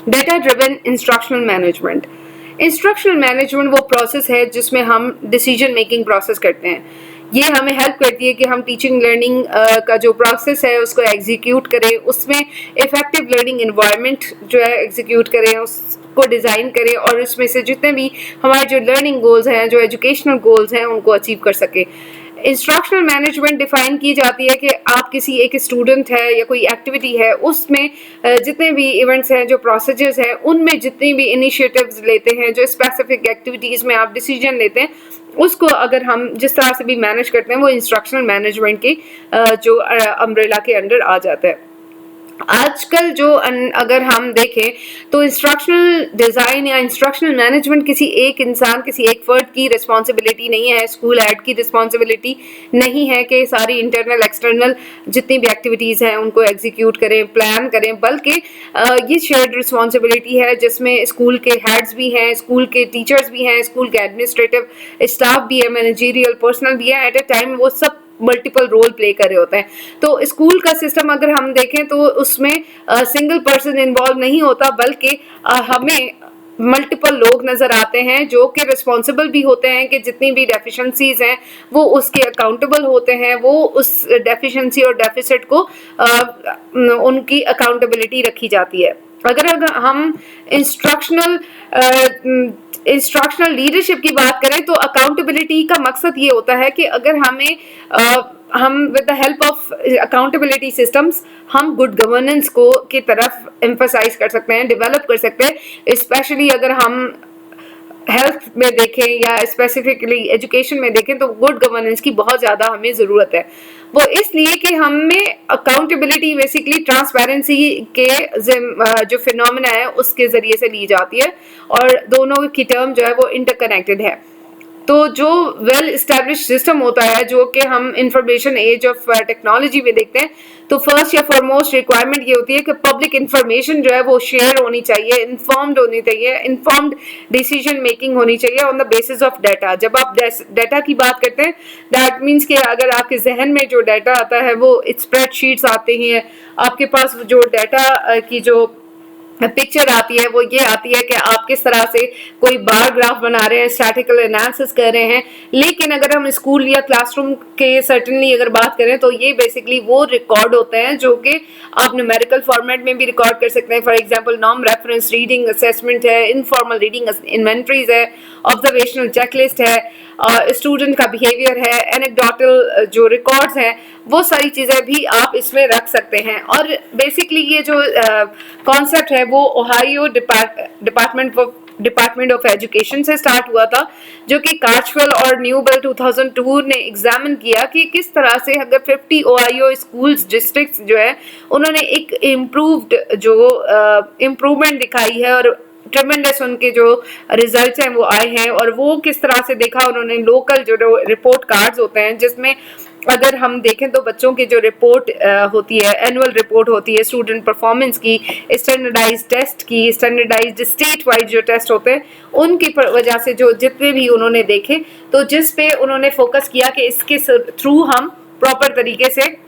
Data driven instructional management. Instructional management वो process है जिसमें हम डिसीजन मेकिंग प्रोसेस करते हैं। ये हमें हेल्प करती है कि हम टीचिंग लर्निंग का जो प्रोसेस है उसको एग्जीक्यूट करें, उसमें इफेक्टिव लर्निंग एनवायरनमेंट जो है एग्जीक्यूट करें, उसको डिज़ाइन करें और इसमें से जितने भी हमारे जो लर्निंग गोल्स हैं, जो एजुकेशनल गोल्स हैं, उनको अचीव कर सकें। इंस्ट्रक्शनल मैनेजमेंट डिफाइन की जाती है कि आप किसी एक स्टूडेंट है या कोई एक्टिविटी है, उसमें जितने भी इवेंट्स हैं, जो प्रोसीजर्स हैं, उनमें जितनी भी इनिशिएटिव्स लेते हैं, जो स्पेसिफिक एक्टिविटीज़ में आप डिसीजन लेते हैं, उसको अगर हम जिस तरह से भी मैनेज करते हैं वो इंस्ट्रक्शनल मैनेजमेंट की जो अम्ब्रेला के अंडर आ जाता है। आजकल जो अगर हम देखें तो इंस्ट्रक्शनल डिज़ाइन या इंस्ट्रक्शनल मैनेजमेंट किसी एक इंसान, किसी एक फर्द की रिस्पॉन्सिबिलिटी नहीं है, स्कूल हेड की रिस्पॉन्सिबिलिटी नहीं है कि सारी इंटरनल एक्सटर्नल जितनी भी एक्टिविटीज़ हैं उनको एग्जीक्यूट करें, प्लान करें, बल्कि ये शेयर्ड रिस्पॉन्सिबिलिटी है जिसमें स्कूल के हेड्स भी हैं, स्कूल के टीचर्स भी हैं, स्कूल के एडमिनिस्ट्रेटिव स्टाफ भी है, मैनेजरियल पर्सनल भी है। एट अ टाइम वो सब मल्टीपल रोल प्ले कर रहे होते हैं। तो स्कूल का सिस्टम अगर हम देखें तो उसमें सिंगल पर्सन इन्वॉल्व नहीं होता, बल्कि हमें मल्टीपल लोग नजर आते हैं जो कि रिस्पॉन्सिबल भी होते हैं कि जितनी भी डेफिशिएंसीज हैं वो उसके अकाउंटेबल होते हैं, वो उस डेफिशिएंसी और डेफिसिट को उनकी अकाउंटेबिलिटी रखी जाती है। अगर हम इंस्ट्रक्शनल लीडरशिप की बात करें तो अकाउंटेबिलिटी का मकसद ये होता है कि अगर हम with the help of accountability systems हम गुड गवर्नेंस को की तरफ एम्फसाइज कर सकते हैं, डेवलप कर सकते हैं। स्पेशली अगर हम हेल्थ में देखें या स्पेसिफिकली एजुकेशन में देखें तो गुड गवर्नेंस की बहुत ज़्यादा हमें ज़रूरत है। वो इसलिए कि हमें अकाउंटेबिलिटी बेसिकली ट्रांसपेरेंसी के जो फिनोमेना है उसके ज़रिए से ली जाती है और दोनों की टर्म जो है वो इंटरकनेक्टेड है। तो जो वेल इस्टेब्लिश सिस्टम होता है जो कि हम इंफॉर्मेशन एज ऑफ टेक्नोलॉजी में देखते हैं, तो फर्स्ट या फॉरमोस्ट रिक्वायरमेंट ये होती है कि पब्लिक इंफॉर्मेशन जो है वो शेयर होनी चाहिए, इन्फॉर्म्ड होनी चाहिए, इन्फॉर्म्ड डिसीजन मेकिंग होनी चाहिए on the basis of data. जब आप डाटा की बात करते हैं दैट मीन्स कि अगर आपके जहन में जो डाटा आता है वो स्प्रेडशीट्स आते हैं, आपके पास जो डाटा की जो पिक्चर आती है वो ये आती है कि आप किस तरह से कोई बार ग्राफ बना रहे हैं, स्टैटिकल एनालिसिस कर रहे हैं। लेकिन अगर हम स्कूल या क्लासरूम के सर्टेनली अगर बात करें तो ये बेसिकली वो रिकॉर्ड होते हैं जो कि आप न्यूमेरिकल फॉर्मेट में भी रिकॉर्ड कर सकते हैं। For example norm reference reading assessment है, इनफॉर्मल रीडिंग इन्वेंट्रीज है, ऑब्जर्वेशनल चेकलिस्ट है, स्टूडेंट का बिहेवियर है, एनेक्डोटल जो रिकॉर्ड्स हैं, वो सारी चीज़ें भी आप इसमें रख सकते हैं। और बेसिकली ये जो कॉन्सेप्ट है वो ओहायो डिपार्टमेंट ऑफ एजुकेशन से स्टार्ट हुआ था, जो कि कार्चवेल और न्यूबेल 2002 ने एग्जामिन किया कि किस तरह से अगर 50 ओहायो स्कूल्स डिस्ट्रिक्ट्स जो है उन्होंने एक इम्प्रूवमेंट दिखाई है और ट्रेमेंडस उनके जो रिजल्ट्स हैं वो आए हैं। और वो किस तरह से देखा उन्होंने, लोकल जो रिपोर्ट कार्ड्स होते हैं जिसमें अगर हम देखें तो बच्चों की जो रिपोर्ट होती है, एनुअल रिपोर्ट होती है स्टूडेंट परफॉर्मेंस की, स्टैंडर्डाइज टेस्ट की, स्टैंडर्डाइज स्टेट वाइज जो टेस्ट होते हैं उनकी वजह से जो जितने भी उन्होंने देखे, तो जिस पे उन्होंने फोकस किया कि इसके थ्रू हम प्रॉपर तरीके से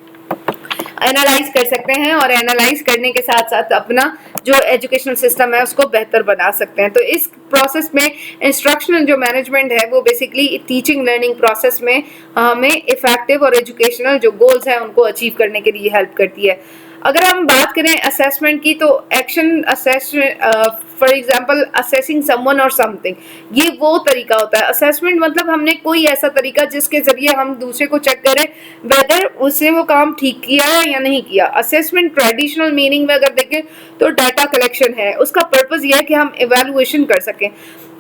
एनालाइज कर सकते हैं और एनालाइज करने के साथ साथ अपना जो एजुकेशनल सिस्टम है उसको बेहतर बना सकते हैं। तो इस प्रोसेस में इंस्ट्रक्शनल जो मैनेजमेंट है वो बेसिकली टीचिंग लर्निंग प्रोसेस में हमें इफेक्टिव और एजुकेशनल जो गोल्स हैं उनको अचीव करने के लिए हेल्प करती है। अगर हम बात करें असेसमेंट की तो action assessment, for example assessing someone और समथिंग, ये वो तरीका होता है। असेसमेंट मतलब हमने कोई ऐसा तरीका जिसके जरिए हम दूसरे को चेक करें वेदर उसने वो काम ठीक किया है या नहीं किया। असेसमेंट ट्रेडिशनल मीनिंग में अगर देखें तो डाटा कलेक्शन है, उसका पर्पस ये है कि हम इवेलुएशन कर सकें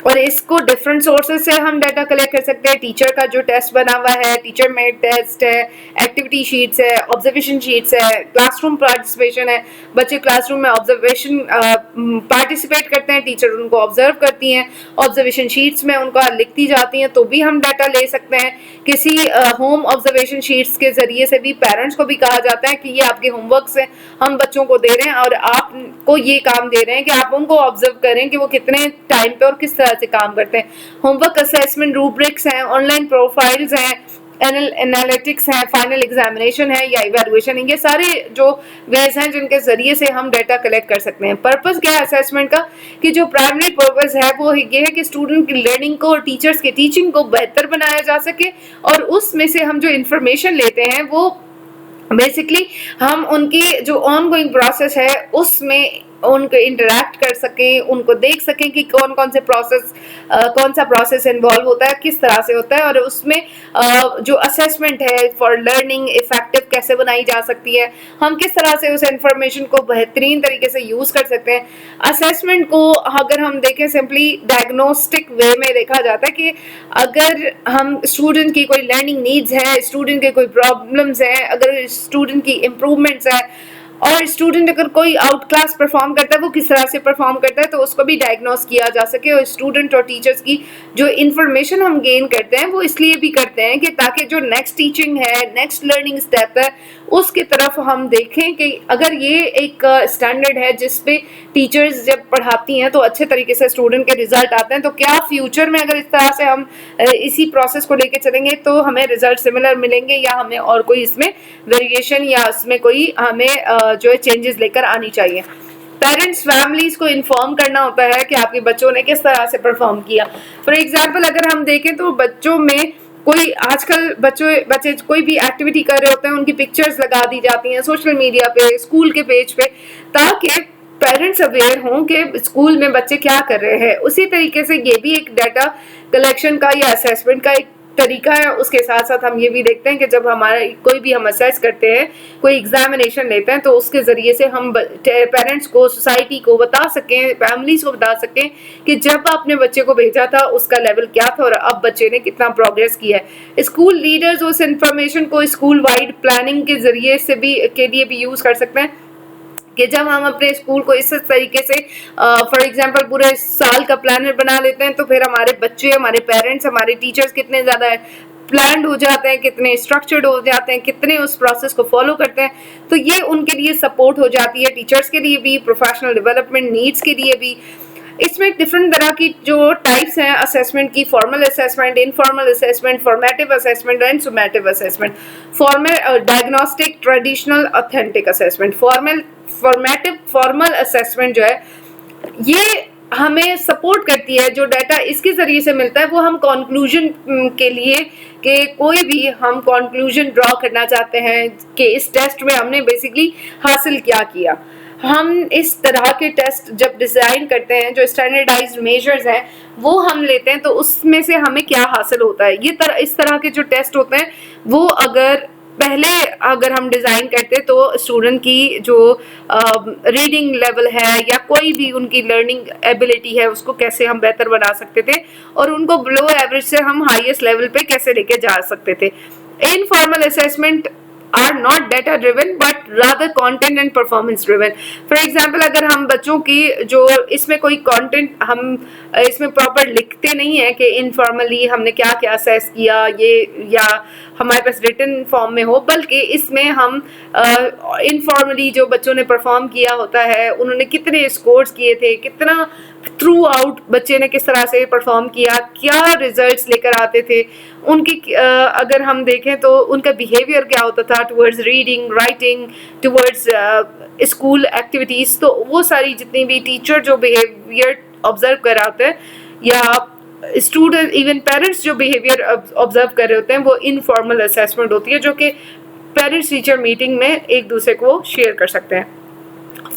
और इसको डिफरेंट सोर्सेज से हम डाटा कलेक्ट कर सकते हैं। टीचर का जो टेस्ट बना हुआ है, टीचर मेड टेस्ट है, एक्टिविटी शीट्स है, ऑब्जर्वेशन शीट्स है, क्लासरूम पार्टिसिपेशन है, बच्चे क्लासरूम में ऑब्जर्वेशन पार्टिसिपेट करते हैं, टीचर उनको ऑब्जर्व करती हैं, ऑब्जर्वेशन शीट्स में उनका लिखती जाती हैं, तो भी हम डाटा ले सकते हैं। किसी होम ऑब्जर्वेशन शीट्स के जरिए से भी पेरेंट्स को भी कहा जाता है कि ये आपके होमवर्क से हम बच्चों को दे रहे हैं और आपको ये काम दे रहे हैं कि आप उनको ऑब्जर्व करें कि वो कितने टाइम पे और किस तरह से काम करते हैं। होमवर्क असेसमेंट रूब्रिक्स हैं, ऑनलाइन प्रोफाइल्स हैं, एनालिटिक्स है, फाइनल एग्जामिनेशन है या इवेलुएशन है, ये सारे जो वेज हैं जिनके जरिए से हम डाटा कलेक्ट कर सकते हैं। पर्पस क्या है असेसमेंट का, कि जो प्राइमरी पर्पस है वो ये है कि स्टूडेंट की लर्निंग को और टीचर्स की टीचिंग को बेहतर बनाया जा सके, और उसमें से हम जो इंफॉर्मेशन लेते हैं वो बेसिकली हम उनकी जो ऑन गोइंग प्रोसेस है उसमें उनको इंटरेक्ट कर सकें, उनको देख सकें कि कौन कौन से प्रोसेस कौन सा प्रोसेस इन्वॉल्व होता है, किस तरह से होता है, और उसमें जो असेसमेंट है फॉर लर्निंग इफेक्टिव कैसे बनाई जा सकती है, हम किस तरह से उस इंफॉर्मेशन को बेहतरीन तरीके से यूज कर सकते हैं। असेसमेंट को अगर हम देखें सिंपली डायग्नोस्टिक वे में देखा जाता है कि अगर हम स्टूडेंट की कोई लर्निंग नीड्स है, स्टूडेंट के कोई प्रॉब्लम्स हैं, अगर स्टूडेंट की इम्प्रूवमेंट्स है, और स्टूडेंट अगर कोई आउट क्लास परफॉर्म करता है वो किस तरह से परफॉर्म करता है, तो उसको भी डायग्नोस किया जा सके। और स्टूडेंट और टीचर्स की जो इन्फॉर्मेशन हम गेन करते हैं वो इसलिए भी करते हैं कि ताकि जो नेक्स्ट टीचिंग है, नेक्स्ट लर्निंग स्टेप है, उसकी तरफ हम देखें कि अगर ये एक स्टैंडर्ड है जिस पे टीचर्स जब पढ़ाती हैं तो अच्छे तरीके से स्टूडेंट के रिजल्ट आते हैं, तो क्या फ्यूचर में अगर इस तरह से हम इसी प्रोसेस को लेके चलेंगे तो हमें रिजल्ट सिमिलर मिलेंगे, या हमें और कोई इसमें वेरिएशन या इसमें कोई हमें जो है चेंजेस लेकर आनी चाहिए। पेरेंट्स फैमिलीज को इन्फॉर्म करना होता है कि आपके बच्चों ने किस तरह से परफॉर्म किया। फॉर एग्जाम्पल अगर हम देखें तो बच्चों में कोई आजकल बच्चे कोई भी एक्टिविटी कर रहे होते हैं, उनकी पिक्चर्स लगा दी जाती हैं सोशल मीडिया पे, स्कूल के पेज पे, ताकि पेरेंट्स अवेयर हों कि स्कूल में बच्चे क्या कर रहे हैं। उसी तरीके से ये भी एक डाटा कलेक्शन का या असेसमेंट का एक तरीका है। उसके साथ साथ हम ये भी देखते हैं कि जब हमारा कोई भी हम असेस करते हैं, कोई एग्जामिनेशन लेते हैं, तो उसके जरिए से हम पेरेंट्स को, सोसाइटी को बता सकें, फैमिलीज को बता सकें कि जब आपने बच्चे को भेजा था उसका लेवल क्या था और अब बच्चे ने कितना प्रोग्रेस किया है। स्कूल लीडर्स उस इंफॉर्मेशन को स्कूल वाइड प्लानिंग के जरिए से भी के लिए भी यूज कर सकते हैं कि जब हम अपने स्कूल को इस तरीके से फॉर एग्जांपल पूरे साल का प्लानर बना लेते हैं, तो फिर हमारे बच्चे, हमारे पेरेंट्स, हमारे टीचर्स कितने ज़्यादा प्लान्ड हो जाते हैं, कितने स्ट्रक्चर्ड हो जाते हैं, कितने उस प्रोसेस को फॉलो करते हैं, तो ये उनके लिए सपोर्ट हो जाती है, टीचर्स के लिए भी, प्रोफेशनल डेवलपमेंट नीड्स के लिए भी। इसमें डिफरेंट तरह की जो टाइप्स हैं असेसमेंट की, formal assessment, informal assessment, formative assessment and summative assessment. Formal diagnostic, traditional, authentic assessment. Formal assessment जो है ये हमें सपोर्ट करती है, जो डाटा इसके जरिए से मिलता है वो हम कंक्लूजन के लिए कि कोई भी हम कंक्लूजन ड्रॉ करना चाहते हैं कि इस टेस्ट में हमने बेसिकली हासिल क्या किया। हम इस तरह के टेस्ट जब डिजाइन करते हैं, जो स्टैंडर्डाइज्ड मेजर्स हैं वो हम लेते हैं, तो उसमें से हमें क्या हासिल होता है। ये इस तरह के जो टेस्ट होते हैं वो अगर हम डिज़ाइन करते तो स्टूडेंट की जो रीडिंग लेवल है या कोई भी उनकी लर्निंग एबिलिटी है उसको कैसे हम बेहतर बना सकते थे और उनको बिलो एवरेज से हम हाईएस्ट लेवल पे कैसे लेके जा सकते थे। Informal assessment are not data driven but rather content and performance driven. For example, अगर हम बच्चों की जो इसमें कोई कंटेंट हम इसमें प्रॉपर लिखते नहीं है कि इनफॉर्मली हमने क्या क्या असेस किया ये, या हमारे पास रिटन फॉर्म में हो, बल्कि इसमें हम इनफॉर्मली जो बच्चों ने परफॉर्म किया होता है, उन्होंने कितने स्कोर्स किए थे, कितना थ्रू आउट बच्चे ने किस तरह से परफॉर्म किया, क्या रिजल्ट्स लेकर आते थे, उनकी अगर हम देखें तो उनका बिहेवियर क्या होता था towards reading, writing, towards school activities. तो वो सारी जितनी भी टीचर जो बिहेवियर ऑब्जर्व कराते हैं या स्टूडेंट इवन पेरेंट्स जो बिहेवियर ऑब्जर्व कर रहे होते हैं, वो इनफॉर्मल असेसमेंट होती है जो कि पेरेंट्स टीचर मीटिंग में एक दूसरे को शेयर कर सकते हैं।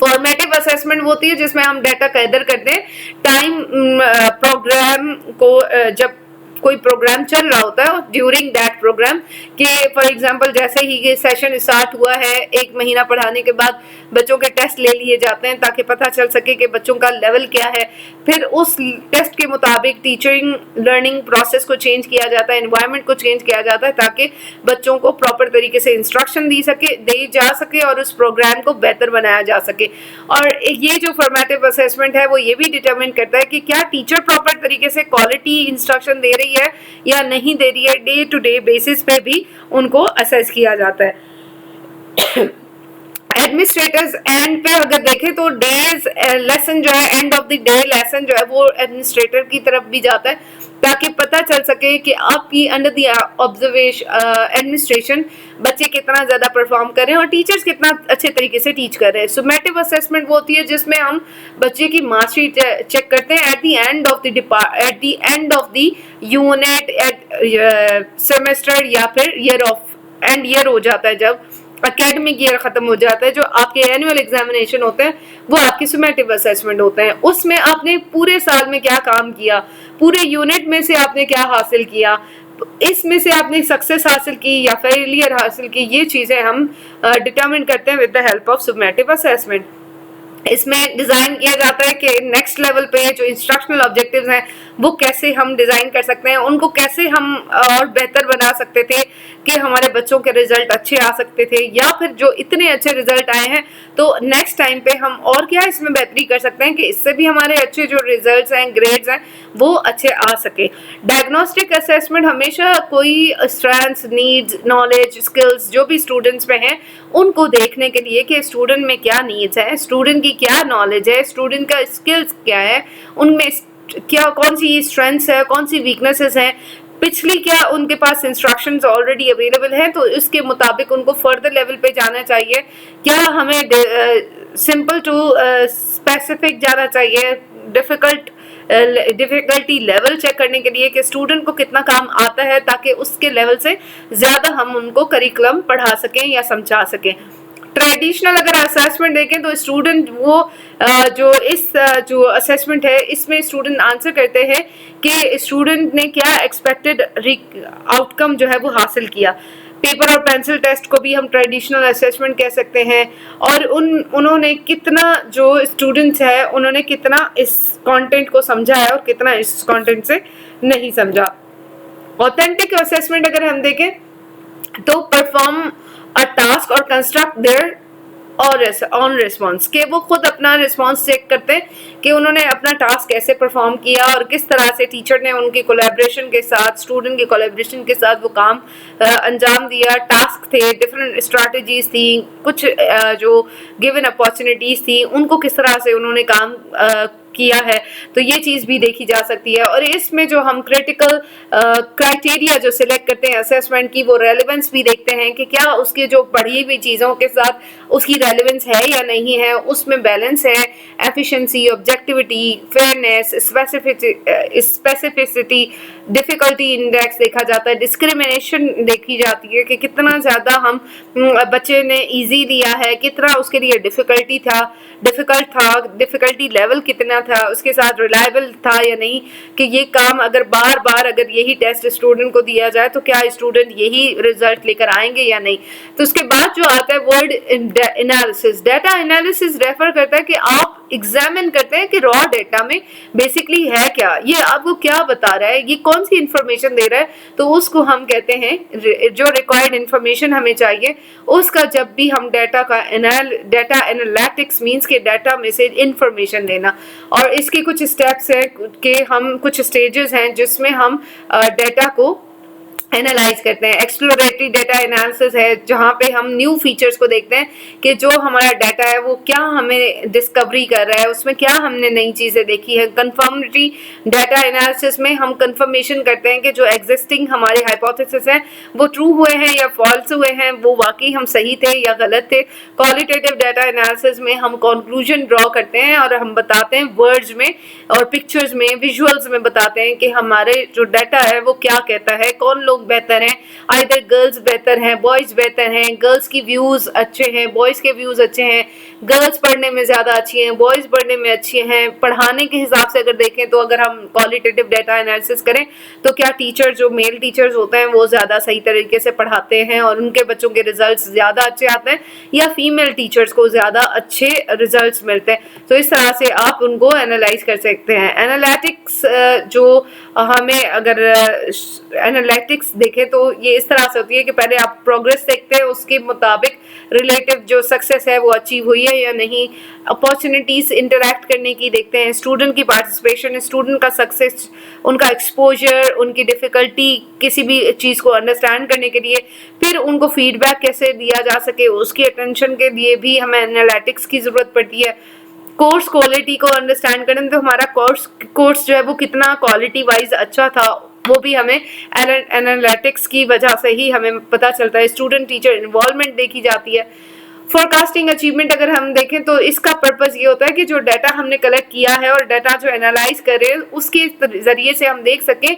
फॉर्मेटिव असेसमेंट होती है जिसमें हम डाटा कैदर करते हैं टाइम प्रोग्राम को, जब कोई प्रोग्राम चल रहा होता है ड्यूरिंग दैट प्रोग्राम के फॉर एग्जांपल जैसे ही ये सेशन स्टार्ट हुआ है, एक महीना पढ़ाने के बाद बच्चों के टेस्ट ले लिए जाते हैं ताकि पता चल सके कि बच्चों का लेवल क्या है। फिर उस टेस्ट के मुताबिक टीचिंग लर्निंग प्रोसेस को चेंज किया जाता है, एनवायरनमेंट को चेंज किया जाता है ताकि बच्चों को प्रॉपर तरीके से इंस्ट्रक्शन दी जा सके और उस प्रोग्राम को बेहतर बनाया जा सके। और ये जो फॉर्मेटिव असेसमेंट है वो ये भी डिटरमिन करता है कि क्या टीचर प्रॉपर तरीके से क्वालिटी इंस्ट्रक्शन दे रही है या नहीं दे रही है। डे टू डे बेसिस पे भी उनको असेस किया जाता है। एडमिनिस्ट्रेटर्स एंड पे अगर देखें तो डेज लेसन जो है, and of the day lesson जो है वो एडमिनिस्ट्रेटर की तरफ भी जाता है, ताकि पता चल सके कि आपकी अंडर द ऑब्जर्वेशन एडमिनिस्ट्रेशन बच्चे कितना ज्यादा परफॉर्म कर रहे हैं और टीचर्स कितना अच्छे तरीके से टीच कर रहे हैं। सुमेटिव असेसमेंट वो होती है जिसमें हम बच्चे की मार्कशीट चेक करते हैं at the end of the unit, at semester या फिर ईयर हो जाता है, जब एकेडमिक ईयर खत्म हो जाता है, जो आपके एनुअल एग्जामिनेशन होते हैं वो आपके सुमेटिव असेसमेंट होते हैं। उसमें आपने पूरे साल में क्या काम किया, पूरे यूनिट में से आपने क्या हासिल किया, इसमें से आपने सक्सेस हासिल की या फेलियर हासिल की, ये चीजें हम डिटरमिन करते हैं with the help of summative assessment. इसमें डिजाइन किया जाता है कि नेक्स्ट लेवल पे जो इंस्ट्रक्शनल ऑब्जेक्टिव्स हैं वो कैसे हम डिजाइन कर सकते हैं, उनको कैसे हम और बेहतर बना सकते थे कि हमारे बच्चों के रिजल्ट अच्छे आ सकते थे, या फिर जो इतने अच्छे रिजल्ट आए हैं तो नेक्स्ट टाइम पे हम और क्या इसमें बेहतरी कर सकते हैं कि इससे भी हमारे अच्छे जो रिजल्ट्स हैं, ग्रेड्स हैं, वो अच्छे आ सके। डायग्नोस्टिक असेसमेंट हमेशा कोई स्ट्रेंथ्स, नीड्स, नॉलेज, स्किल्स जो भी स्टूडेंट्स में हैं उनको देखने के लिए कि स्टूडेंट में क्या नीड्स है, स्टूडेंट की क्या नॉलेज है, स्टूडेंट का स्किल्स क्या है, उनमें क्या कौन सी स्ट्रेंथ्स है, कौन सी वीकनेसेस हैं, पिछली क्या उनके पास इंस्ट्रक्शंस ऑलरेडी अवेलेबल हैं तो इसके मुताबिक उनको फर्दर लेवल पे जाना चाहिए, क्या हमें सिंपल टू स्पेसिफिक जाना चाहिए, डिफिकल्टी लेवल चेक करने के लिए कि स्टूडेंट को कितना काम आता है, ताकि उसके लेवल से ज्यादा हम उनको करिकुलम पढ़ा सकें या समझा सकें। ट्रेडिशनल अगर असेसमेंट देखें तो स्टूडेंट वो जो असेसमेंट है इसमें स्टूडेंट आंसर करते हैं कि स्टूडेंट ने क्या एक्सपेक्टेड आउटकम जो है वो हासिल किया। पेपर और पेंसिल टेस्ट को भी हम ट्रेडिशनल असेसमेंट कह सकते हैं, और उन्होंने कितना जो स्टूडेंट्स है उन्होंने कितना इस कंटेंट को समझा है और कितना इस कंटेंट से नहीं समझा। ऑथेंटिक असेसमेंट अगर हम देखें तो परफॉर्म अ टास्क और कंस्ट्रक्ट देयर और ऑन रिस्पॉन्स, के वो खुद अपना रिस्पॉन्स चेक करते हैं कि उन्होंने अपना टास्क कैसे परफॉर्म किया और किस तरह से टीचर ने उनके कोलैबोरेशन के साथ, स्टूडेंट के कोलैबोरेशन के साथ वो काम अंजाम दिया। टास्क थे, डिफरेंट स्ट्रैटेजीज थी, कुछ जो गिवन अपॉर्चुनिटीज थी उनको किस तरह से उन्होंने काम किया है, तो ये चीज भी देखी जा सकती है। और इसमें जो हम क्रिटिकल क्राइटेरिया जो सिलेक्ट करते हैं असेसमेंट की, वो रेलेवेंस भी देखते हैं कि क्या उसके जो पढ़ी हुई चीजों के साथ उसकी रेलेवेंस है या नहीं है, उसमें बैलेंस है, efficiency, objectivity, fairness, specificity, difficulty index देखा जाता है, डिस्क्रिमिनेशन देखी जाती है कि कितना ज्यादा हम बच्चे ने इजी लिया है, कितना उसके लिए डिफिकल्ट था, डिफिकल्टी लेवल कितना था, उसके साथ रिलायबल था या नहीं, कि ये काम अगर बार बार अगर यही टेस्ट स्टूडेंट को दिया जाए तो क्या स्टूडेंट यही रिजल्ट लेकर आएंगे या नहीं। तो उसके बाद जो आता है word analysis, data analysis refer करता है कि आप एग्जामिन करते हैं कि रॉ डेटा में बेसिकली है क्या, ये आपको क्या बता रहा है, ये कौन सी इंफॉर्मेशन दे रहा है, तो उसको हम कहते हैं जो रिक्वायर्ड इंफॉर्मेशन हमें चाहिए उसका जब भी हम डाटा एनालिटिक्स मींस के डाटा में से इंफॉर्मेशन लेना। और इसके कुछ स्टेप्स हैं कि हम कुछ स्टेजेस हैं जिसमें हम डाटा को एनालाइज करते हैं। एक्सप्लोरेटरी डाटा एनालिसिस है जहां पे हम न्यू फीचर्स को देखते हैं कि जो हमारा डाटा है वो क्या हमें डिस्कवरी कर रहा है, उसमें क्या हमने नई चीजें देखी है। कंफर्मेटरी डाटा एनालिसिस में हम कंफर्मेशन करते हैं कि जो एग्जिस्टिंग हमारे हाइपोथेसिस हैं वो ट्रू हुए हैं या फॉल्स हुए हैं, वो वाकई हम सही थे या गलत थे। क्वालिटेटिव डाटा एनालिसिस में हम कंक्लूजन ड्रॉ करते हैं और हम बताते हैं वर्ड्स में और पिक्चर्स में, विजुअल्स में बताते हैं कि हमारे जो डाटा है वो क्या कहता है, कौन लोग बेहतर हैं, आइदर गर्ल्स बेहतर हैं, बॉयज बेहतर हैं, गर्ल्स की व्यूज अच्छे हैं, बॉयज के व्यूज अच्छे हैं, गर्ल्स पढ़ने में ज्यादा अच्छी हैं, बॉयज पढ़ने में अच्छे हैं। पढ़ाने के हिसाब से अगर देखें तो अगर हम क्वालिटेटिव डाटा एनालिसिस करें तो क्या टीचर जो मेल टीचर्स होते हैं वो ज्यादा सही तरीके से पढ़ाते हैं और उनके बच्चों के रिजल्ट्स ज्यादा अच्छे आते हैं, या फीमेल टीचर्स को ज्यादा अच्छे रिजल्ट्स मिलते हैं। तो इस तरह से आप उनको एनालाइज कर सकते हैं। एनालिटिक्स जो हमें अगर एनालिटिक्स ग्रेड्स देखें तो ये इस तरह से होती है कि पहले आप प्रोग्रेस देखते हैं, उसके मुताबिक रिलेटिव जो सक्सेस है वो अचीव हुई है या नहीं, अपॉर्चुनिटीज इंटरेक्ट करने की देखते हैं, स्टूडेंट की पार्टिसिपेशन, स्टूडेंट का सक्सेस, उनका एक्सपोजर, उनकी डिफिकल्टी किसी भी चीज़ को अंडरस्टैंड करने के लिए, फिर उनको फीडबैक कैसे दिया जा सके उसकी अटेंशन के लिए भी हमें एनालिटिक्स की ज़रूरत पड़ती है। कोर्स क्वालिटी को अंडरस्टैंड करने में तो हमारा कोर्स जो है वो कितना क्वालिटी वाइज अच्छा था वो भी हमें एनालिटिक्स की वजह से ही हमें पता चलता है। स्टूडेंट टीचर इन्वॉल्वमेंट देखी जाती है। फोरकास्टिंग अचीवमेंट अगर हम देखें तो इसका पर्पस ये होता है कि जो डाटा हमने कलेक्ट किया है और डाटा जो एनालाइज कर रहे हैं उसके जरिए से हम देख सकें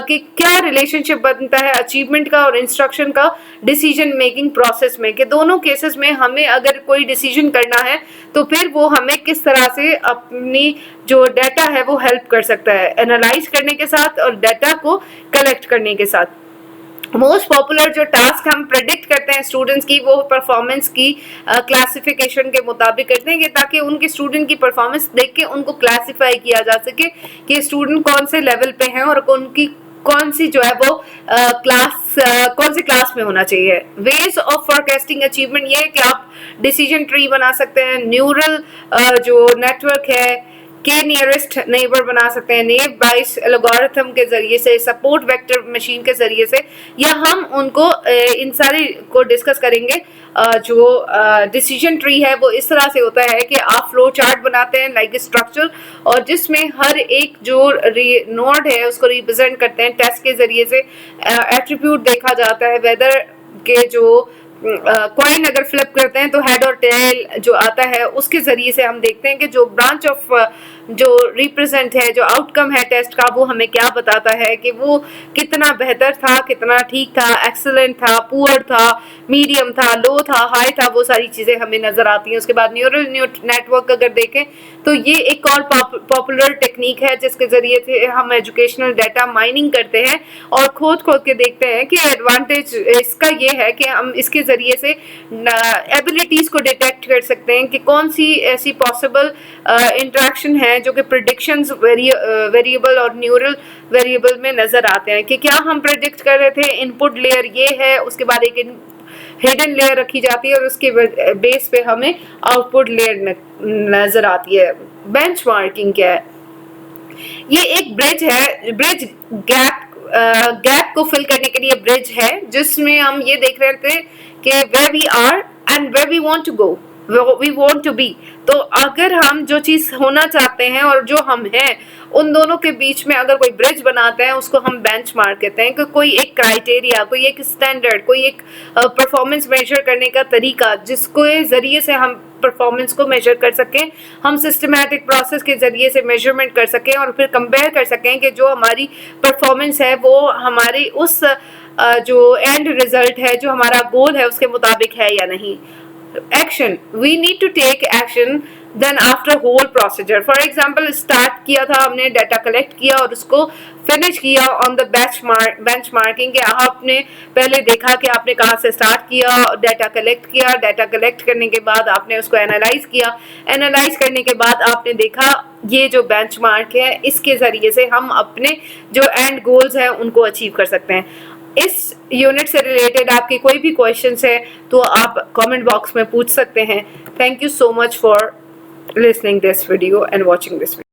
कि क्या रिलेशनशिप बनता है अचीवमेंट का और इंस्ट्रक्शन का डिसीजन मेकिंग प्रोसेस में, कि दोनों केसेस में हमें अगर कोई डिसीजन करना है तो फिर वो हमें किस तरह से अपनी जो डाटा है वो हेल्प कर सकता है एनालाइज करने के साथ और डाटा को कलेक्ट करने के साथ। मोस्ट पॉपुलर जो टास्क हम प्रेडिक्ट करते हैं स्टूडेंट्स की वो परफॉर्मेंस की क्लासिफिकेशन के मुताबिक करते हैं कि ताकि उनके स्टूडेंट की परफॉर्मेंस देख के उनको क्लासिफाई किया जा सके कि स्टूडेंट कौन से लेवल पे हैं और उनकी कौन सी जो है वो कौन सी क्लास में होना चाहिए। वेज ऑफ फोरकास्टिंग अचीवमेंट ये है कि आप डिसीजन ट्री बना सकते हैं, न्यूरल जो नेटवर्क है के नियरेस्ट नेबर बना सकते हैं, नेव बाइस एल्गोरिथम के जरिए से, सपोर्ट वेक्टर मशीन के जरिए से, या हम उनको इन सारी को डिस्कस करेंगे। जो डिसीजन ट्री है वो इस तरह से होता है कि आप फ्लो चार्ट बनाते हैं लाइक स्ट्रक्चर और जिसमें हर एक जो नोड है उसको रिप्रेजेंट करते हैं टेस्ट के जरिए से। एट्रीब्यूट देखा जाता है, वेदर के जो कॉइन अगर फ्लिप करते हैं तो हेड और टेल जो आता है उसके जरिए से हम देखते हैं कि जो ब्रांच ऑफ जो रिप्रेजेंट है, जो आउटकम है टेस्ट का, वो हमें क्या बताता है कि वो कितना बेहतर था, कितना ठीक था, एक्सीलेंट था, पुअर था, मीडियम था, लो था, हाई था, वो सारी चीज़ें हमें नज़र आती हैं। उसके बाद न्यूरल नेटवर्क अगर देखें तो ये एक और पॉपुलर टेक्निक है जिसके ज़रिए से हम एजुकेशनल डाटा माइनिंग करते हैं और खोद के देखते हैं कि एडवांटेज इसका ये है कि हम इसके ज़रिए से एबिलिटीज़ को डिटेक्ट कर सकते हैं कि कौन सी ऐसी पॉसिबल इंटरेक्शन है जो कि प्रेडिक्शंस वेरिएबल और न्यूरल वेरिएबल में नज़र आते हैं कि क्या हम प्रेडिक्ट कर रहे थे इनपुट लेयर ये है, उसके बाद एक हिडन लेयर रखी जाती है और उसके बेस पे हमें आउटपुट लेयर नज़र आती है। बेंचमार्किंग क्या है? ये एक ब्रिज है, ब्रिज गैप को फिल करने के लिए ब्रिज है जिसमें हम ये देख रहे थे कि where we are and where we want to go, we want to be. तो अगर हम जो चीज़ होना चाहते हैं और जो हम हैं उन दोनों के बीच में अगर कोई ब्रिज बनाते हैं उसको हम बेंचमार्क कहते हैं। कि कोई एक क्राइटेरिया, कोई एक स्टैंडर्ड, कोई एक परफॉर्मेंस मेजर करने का तरीका जिसको ज़रिए से हम परफॉर्मेंस को मेजर कर सकें, हम सिस्टमैटिक प्रोसेस के ज़रिए से मेजरमेंट कर सकें और फिर कंपेयर कर सकें कि जो हमारी परफॉर्मेंस है वो हमारी उस जो एंड रिजल्ट है, जो हमारा गोल है, उसके मुताबिक है या नहीं। Action, we need to take action then after whole procedure. For example start किया था हमने, डाटा कलेक्ट किया और उसको फिनिश किया ऑन द बेंचमार्किंग के आपने पहले देखा कि आपने कहाँ से स्टार्ट किया, डाटा कलेक्ट किया, डाटा कलेक्ट करने के बाद आपने उसको एनालाइज किया, एनालाइज करने के बाद आपने देखा ये जो बेंचमार्क है इसके ज़रिए से हम अपने जो एंड गोल्स हैं उनको अचीव कर सकते हैं। इस यूनिट से रिलेटेड आपके कोई भी क्वेश्चंस है तो आप कमेंट बॉक्स में पूछ सकते हैं। Thank you so much for listening this video and watching this video.